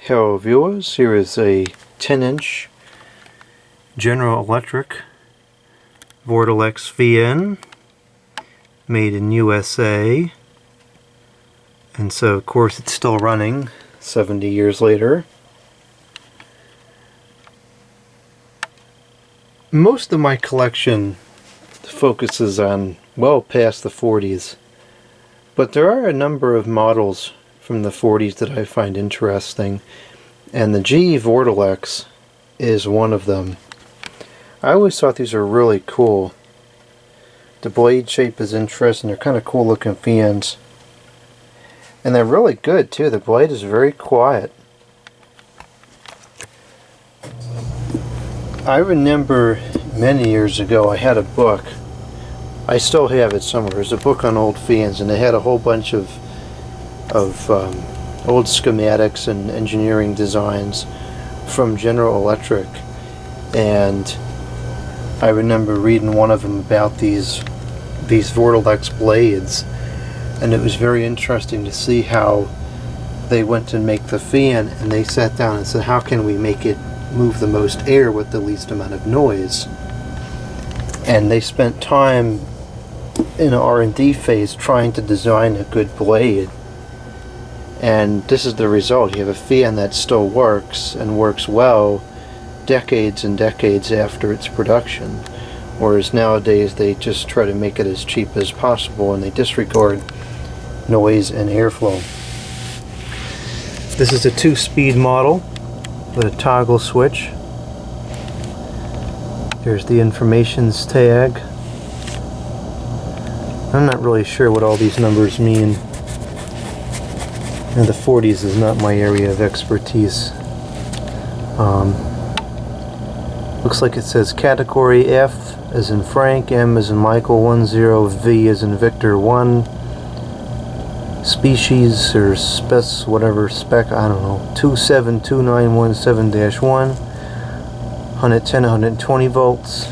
Hello viewers, here is a 10-inch General Electric Vortalex VN made in USA, and so of course it's still running 70 years later. Most of my collection focuses on well past the 40s, but there are a number of models from the 40s that I find interesting, and the GE Vortalex is one of them. I always thought these were really cool. The blade shape is interesting. They're kind of cool looking fans, and they're really good too. The blade is very quiet. I remember many years ago I had a book. I still have it somewhere. It's a book on old fans, and they had a whole bunch of old schematics and engineering designs from General Electric, and I remember reading one of them about these Vortalex blades, and it was very interesting to see how they went to make the fan, and they sat down and said, how can we make it move the most air with the least amount of noise? And they spent time in an R&D phase trying to design a good blade. And this is the result. You have a fan that still works, and works well, decades and decades after its production. Whereas nowadays they just try to make it as cheap as possible, and they disregard noise and airflow. This is a 2-speed model with a toggle switch. There's the informations tag. I'm not really sure what all these numbers mean. And the 40s is not my area of expertise. Looks like it says category F as in Frank, M as in Michael, 10, V as in Victor, 1. Species or whatever spec, I don't know, 272917-1, 110, 120 volts.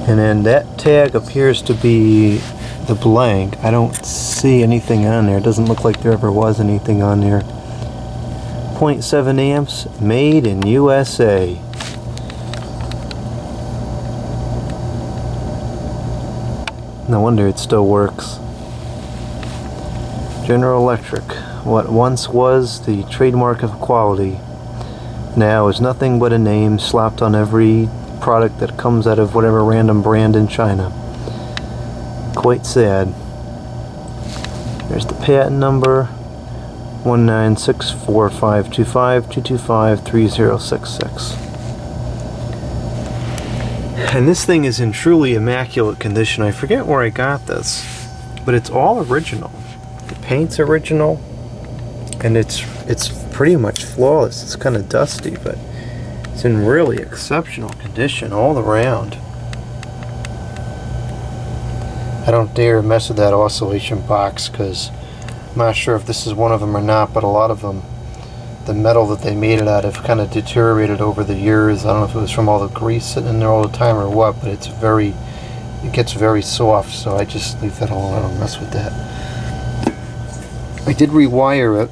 And then that tag appears to be the blank. I don't see anything on there. It doesn't look like there ever was anything on there. 0.7 amps, made in USA. No wonder it still works. General Electric, what once was the trademark of quality, now is nothing but a name slapped on every product that comes out of whatever random brand in China. Quite sad. There's the patent number, 1964525-225-30066. And this thing is in truly immaculate condition. I forget where I got this, but it's all original. The paint's original, and it's pretty much flawless. It's kind of dusty, but it's in really exceptional condition all around. I don't dare mess with that oscillation box, because I'm not sure if this is one of them or not, but a lot of them, the metal that they made it out of kind of deteriorated over the years. I don't know if it was from all the grease sitting in there all the time or what, but it gets very soft, so I just leave that alone. I don't mess with that. I did rewire it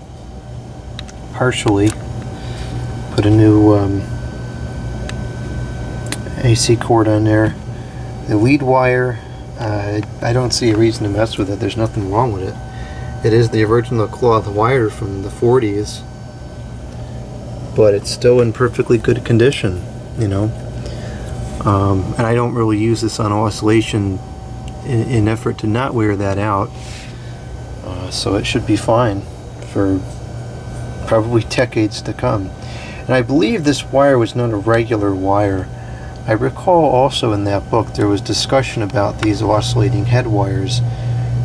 partially, put a new AC cord on there. The lead wire, I don't see a reason to mess with it. There's nothing wrong with it. It is the original cloth wire from the 40s, but it's still in perfectly good condition, you know. And I don't really use this on oscillation in effort to not wear that out, so it should be fine for probably decades to come. And I believe this wire was not a regular wire. I recall also in that book there was discussion about these oscillating head wires,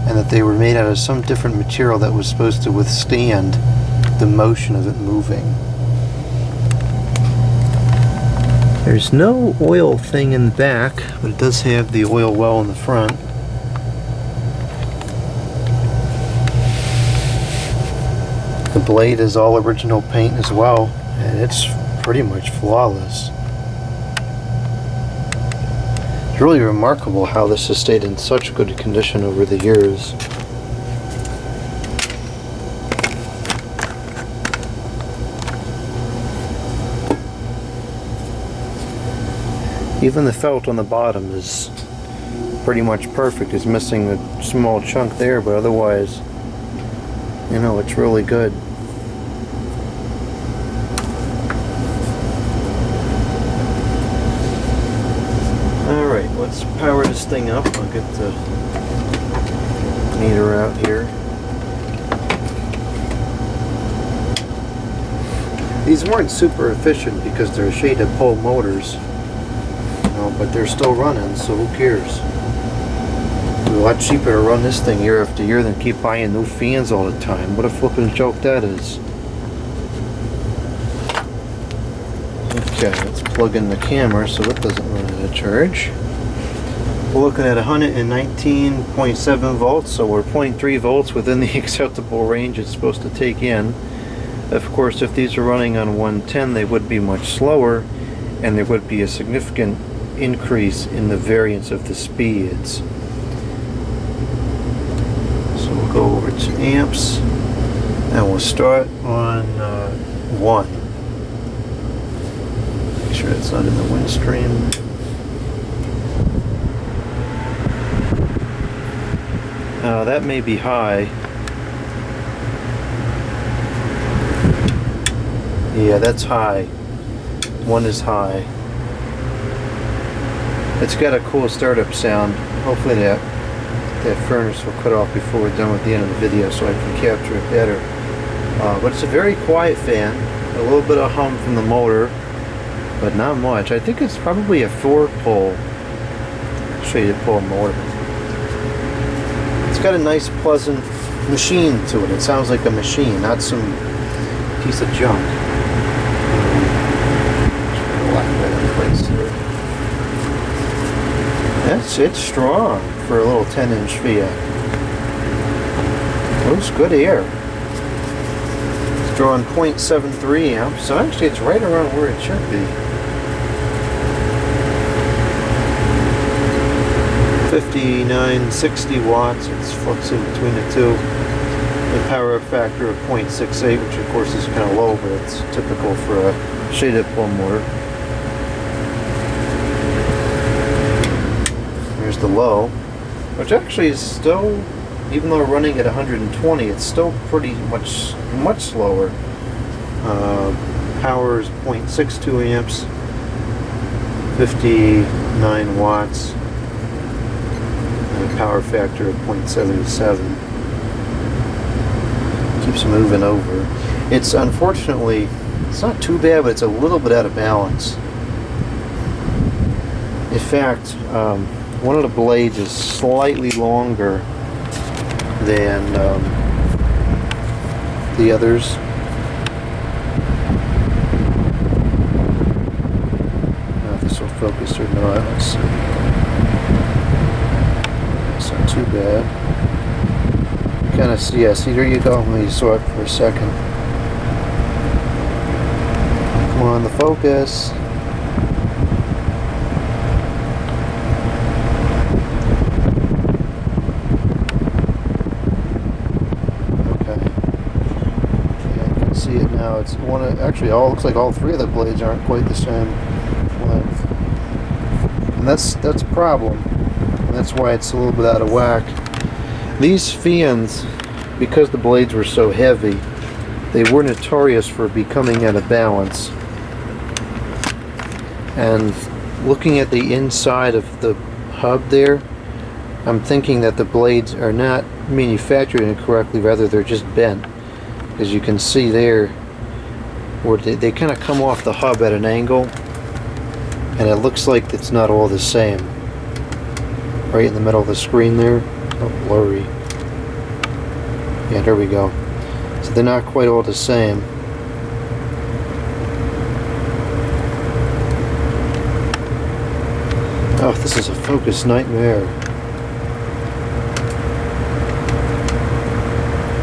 and that they were made out of some different material that was supposed to withstand the motion of it moving. There's no oil thing in the back, but it does have the oil well in the front. The blade is all original paint as well, and it's pretty much flawless. It's really remarkable how this has stayed in such good condition over the years. Even the felt on the bottom is pretty much perfect. It's missing a small chunk there, but otherwise, you know, it's really good. Alright, let's power this thing up. I'll get the meter out here. These weren't super efficient because they're shaded pole motors, you know, but they're still running, so who cares? It's a lot cheaper to run this thing year after year than keep buying new fans all the time. What a flippin' joke that is. Okay, let's plug in the camera so it doesn't run out of charge. We're looking at 119.7 volts, so we're 0.3 volts within the acceptable range it's supposed to take in. Of course, if these are running on 110, they would be much slower, and there would be a significant increase in the variance of the speeds. So we'll go over to amps, and we'll start on 1. Make sure it's not in the wind stream. That may be high. Yeah, that's high. 1 is high. It's got a cool startup sound. Hopefully that furnace will cut off before we're done with the end of the video so I can capture it better. But it's a very quiet fan. A little bit of hum from the motor, but not much. I think it's probably a 4-pole shaded pole motor. It's got a nice, pleasant machine to it. It sounds like a machine, not some piece of junk. It's strong for a little 10-inch Fiat. Moves good air. It's drawing 0.73 amps, so actually it's right around where it should be. 5960 watts. It's fluxing between the two. The power factor of 0.68, which of course is kind of low, but it's typical for a shaded pole motor. There's the low, which actually is still, even though running at 120, it's still pretty much slower. Power is 0.62 amps, 59 watts, and a power factor of 0.77. Keeps moving over. It's unfortunately, it's not too bad, but it's a little bit out of balance. In fact, one of the blades is slightly longer than the others. I don't know if this will focus or not. Let's see. It's not too bad. Kind of see, yeah, see, there you go. Let me saw it for a second. Come on, the focus. It's one of, actually looks like all 3 of the blades aren't quite the same length, and that's a problem. And that's why it's a little bit out of whack. These fans, because the blades were so heavy, they were notorious for becoming out of balance. And looking at the inside of the hub there, I'm thinking that the blades are not manufactured incorrectly, rather they're just bent. As you can see there, where they kind of come off the hub at an angle, and it looks like it's not all the same. Right in the middle of the screen there. Oh, blurry. Yeah, there we go. So they're not quite all the same. Oh, this is a focus nightmare.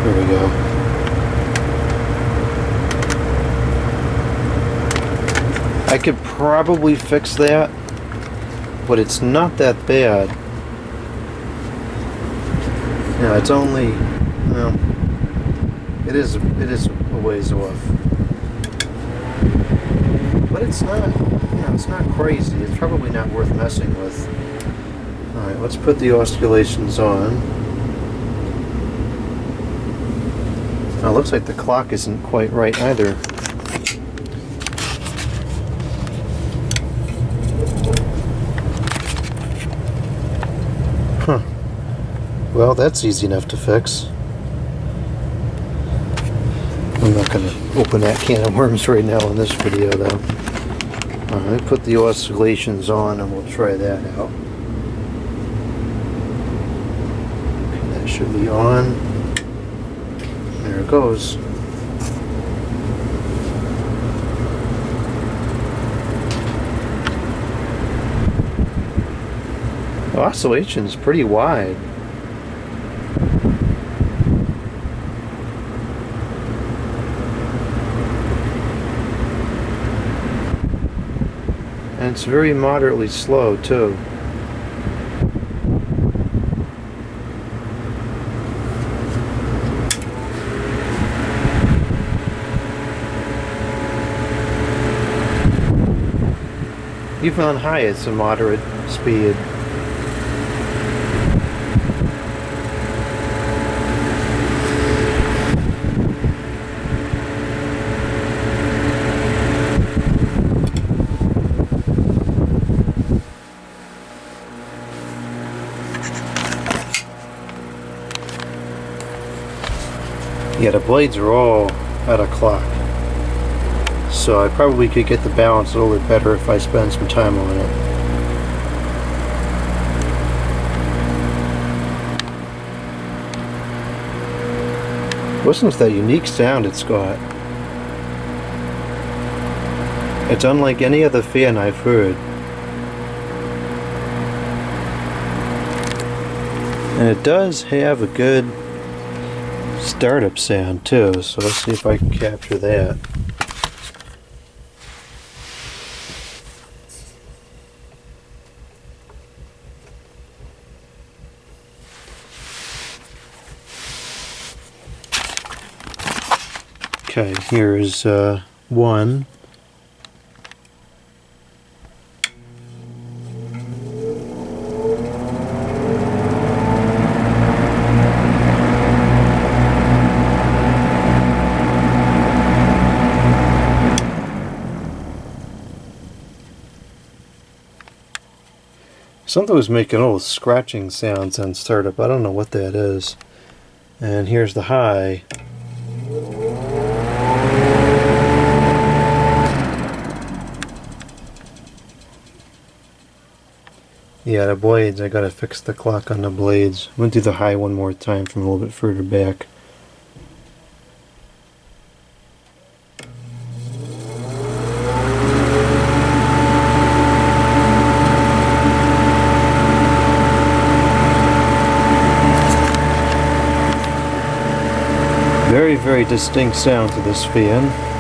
There we go. I could probably fix that, but it's not that bad. Yeah, it's only, well, it is a ways off, but it's not No, it's not crazy. It's probably not worth messing with. Alright, let's put the oscillations on. Now, it looks like the clock isn't quite right either. Huh. Well, that's easy enough to fix. I'm not going to open that can of worms right now in this video, though. Alright, put the oscillations on and we'll try that out. Okay, that should be on. There it goes. The oscillation's pretty wide. And it's very moderately slow too. Even on high, it's a moderate speed. Yeah, the blades are all out of clock. So I probably could get the balance a little bit better if I spend some time on it. Listen to that unique sound it's got. It's unlike any other fan I've heard. And it does have a good startup sound too, so let's see if I can capture that. Okay, here's one. Something was making little scratching sounds on startup. I don't know what that is. And here's the high. Yeah, the blades, I gotta fix the clock on the blades. Went through the high one more time from a little bit further back. Very, very distinct sound to this fan.